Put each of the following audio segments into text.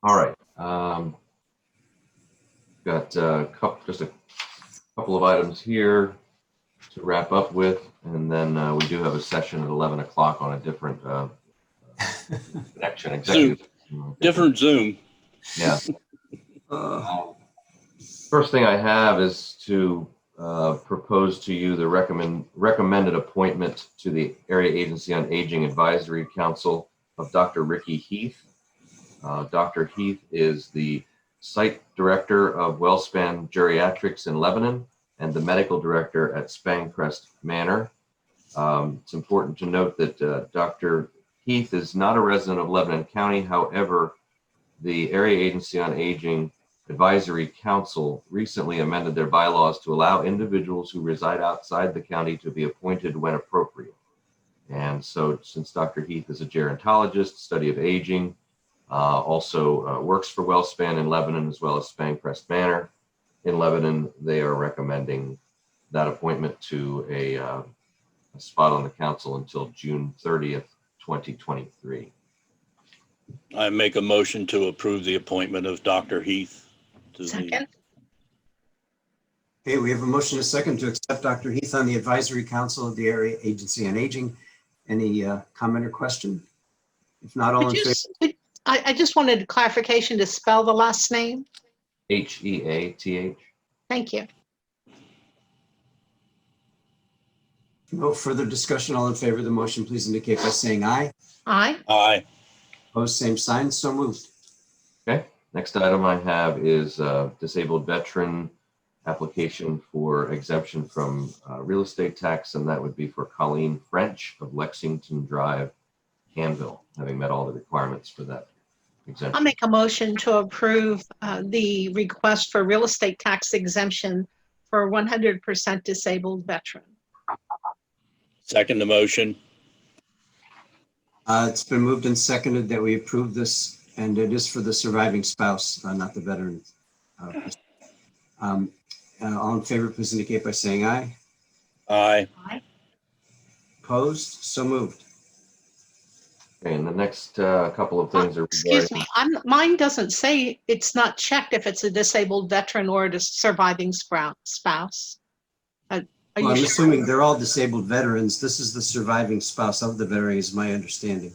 All right. Got just a couple of items here to wrap up with, and then we do have a session at 11 o'clock on a different connection. Executive. Different Zoom. Yeah. First thing I have is to propose to you the recommended appointment to the Area Agency on Aging Advisory Council of Dr. Ricky Heath. Dr. Heath is the Site Director of WellSpan Geriatrics in Lebanon and the Medical Director at Spangcrest Manor. It's important to note that Dr. Heath is not a resident of Lebanon County. However, the Area Agency on Aging Advisory Council recently amended their bylaws to allow individuals who reside outside the county to be appointed when appropriate. And so since Dr. Heath is a gerontologist, study of aging, also works for WellSpan in Lebanon as well as Spangcrest Manor in Lebanon, they are recommending that appointment to a spot on the council until June 30th, 2023. I make a motion to approve the appointment of Dr. Heath. Second. Okay, we have a motion and a second to accept Dr. Heath on the Advisory Council of the Area Agency on Aging. Any comment or question? If not, all in favor? I just wanted clarification to spell the last name. Heath. Thank you. No further discussion. All in favor of the motion, please indicate by saying aye. Aye. Aye. Opposed, same sign. So moved. Okay, next item I have is disabled veteran application for exemption from real estate tax, and that would be for Colleen French of Lexington Drive, Canville, having met all the requirements for that exemption. I'll make a motion to approve the request for real estate tax exemption for 100% disabled veteran. Second the motion. It's been moved and seconded that we approve this, and it is for the surviving spouse, not the veteran. All in favor, please indicate by saying aye. Aye. Aye. Opposed? So moved. Okay, and the next couple of things are Excuse me, mine doesn't say, it's not checked if it's a disabled veteran or a surviving spouse. Are Well, you I'm sure? assuming they're all disabled veterans. This is the surviving spouse of the veteran, is my understanding.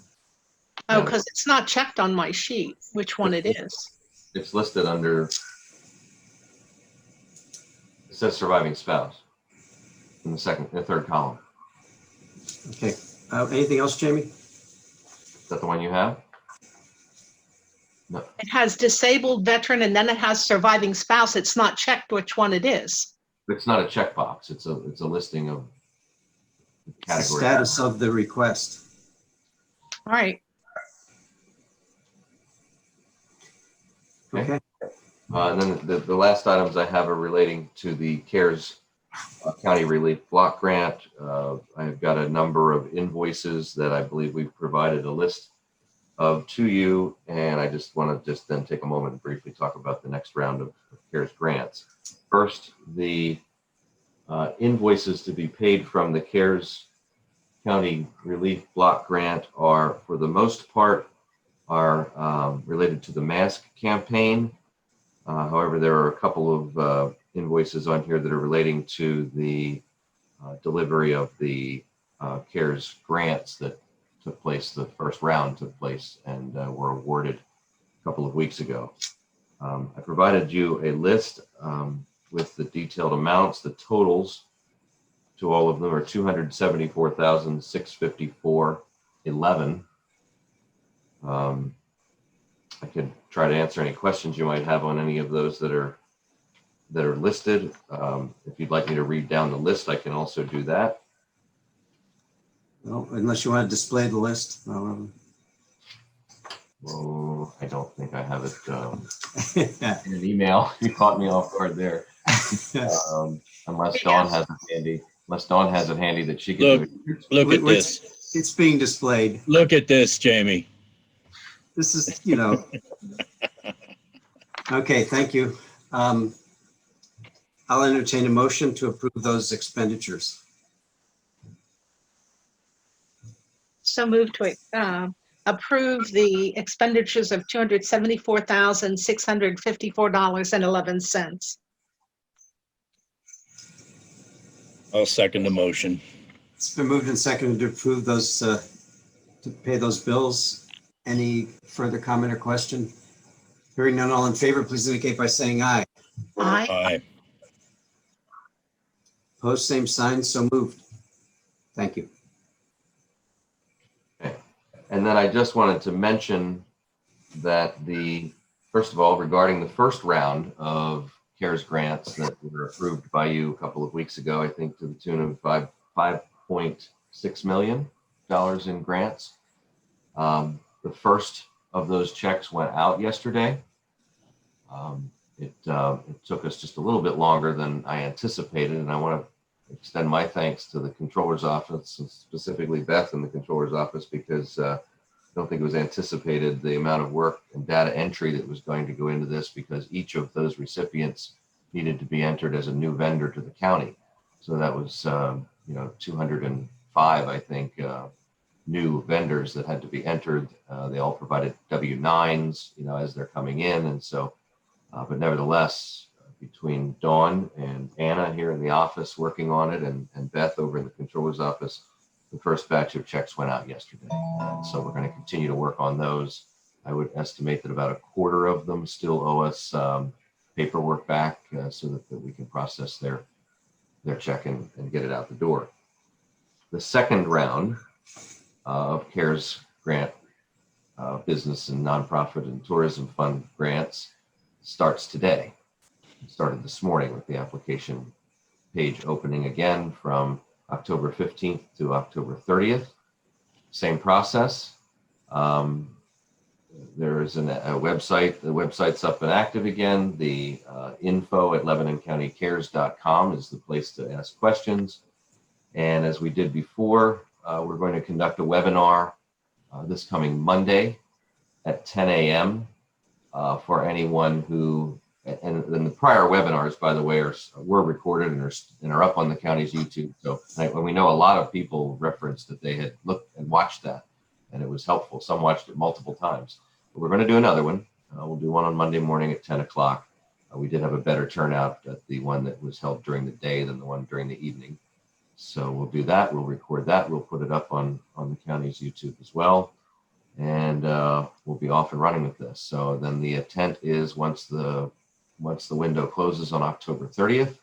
Oh, because it's not checked on my sheet, which one it is. It's listed under, it says surviving spouse in the third column. Okay. Anything else, Jamie? Is that the one you have? No. It has disabled veteran and then it has surviving spouse. It's not checked which one it is. It's not a checkbox. It's a listing of The category. status of the request. All right. Okay. And then the last items I have are relating to the CARES County Relief Block Grant. I've got a number of invoices that I believe we've provided a list of to you, and I just want to then take a moment and briefly talk about the next round of CARES grants. First, the invoices to be paid from the CARES County Relief Block Grant are, for the most part, are related to the mask campaign. However, there are a couple of invoices on here that are relating to the delivery of the CARES grants that took place, the first round took place and were awarded a couple of weeks ago. I provided you a list with the detailed amounts. The totals to all of them are $274,654.11. I could try to answer any questions you might have on any of those that are listed. If you'd like me to read down the list, I can also do that. Well, unless you want to display the list. Oh, I don't think I have it Yeah. in an email. You caught me off guard there. Unless Dawn has it handy. Unless Dawn has it handy that she can do it. Look at this. It's being displayed. Look at this, Jamie. This is, okay, thank you. I'll entertain a motion to approve those expenditures. So move to approve the expenditures of $274,654.11. I'll second the motion. It's been moved and seconded to approve those, to pay those bills. Any further comment or question? Hearing none, all in favor, please indicate by saying aye. Aye. Aye. Opposed, same sign, so moved. Thank you. Okay. And then I just wanted to mention that first of all, regarding the first round of CARES grants that were approved by you a couple of weeks ago, I think to the tune of $5.6 million in grants. The first of those checks went out yesterday. It took us just a little bit longer than I anticipated, and I want to extend my thanks to the controller's office, and specifically Beth in the controller's office, because I don't think it was anticipated the amount of work and data entry that was going to go into this, because each of those recipients needed to be entered as a new vendor to the county. So that was 205, I think, new vendors that had to be entered. They all provided W-9s, as they're coming in. And so, but nevertheless, between Dawn and Anna here in the office working on it, and Beth over in the controller's office, the first batch of checks went out yesterday. And so we're going to continue to work on those. I would estimate that about a quarter of them still owe us paperwork back so that we can process their check and get it out the door. The second round of CARES grant business and nonprofit and tourism fund grants starts today. It started this morning with the application page opening again from October 15th to October 30th. Same process. There is a website. The website's up and active again. The info at LebanonCountyCares.com is the place to ask questions. And as we did before, we're going to conduct a webinar this coming Monday at 10 a.m. For anyone who, and the prior webinars, by the way, were recorded and are up on the county's YouTube. So when we know a lot of people referenced that they had looked and watched that, and it was helpful. Some watched it multiple times. But we're going to do another one. We'll do one on Monday morning at 10 o'clock. We did have a better turnout at the one that was held during the day than the one during the evening. So we'll do that. We'll record that. We'll put it up on the county's YouTube as well. And we'll be off and running with this. So then the intent is once the window closes on October 30th,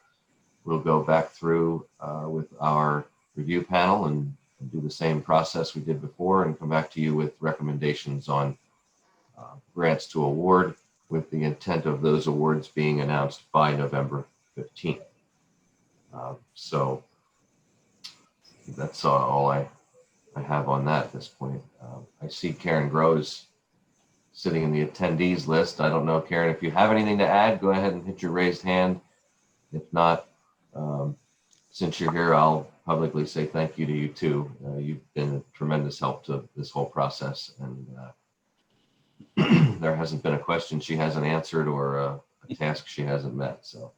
we'll go back through with our review panel and do the same process we did before and come back to you with recommendations on grants to award, with the intent of those awards being announced by November 15th. So that's all I have on that at this point. I see Karen Groves sitting in the attendees list. I don't know, Karen, if you have anything to add, go ahead and hit your raised hand. If not, since you're here, I'll publicly say thank you to you too. You've been a tremendous help to this whole process, and there hasn't been a question she hasn't answered or a task she hasn't met. So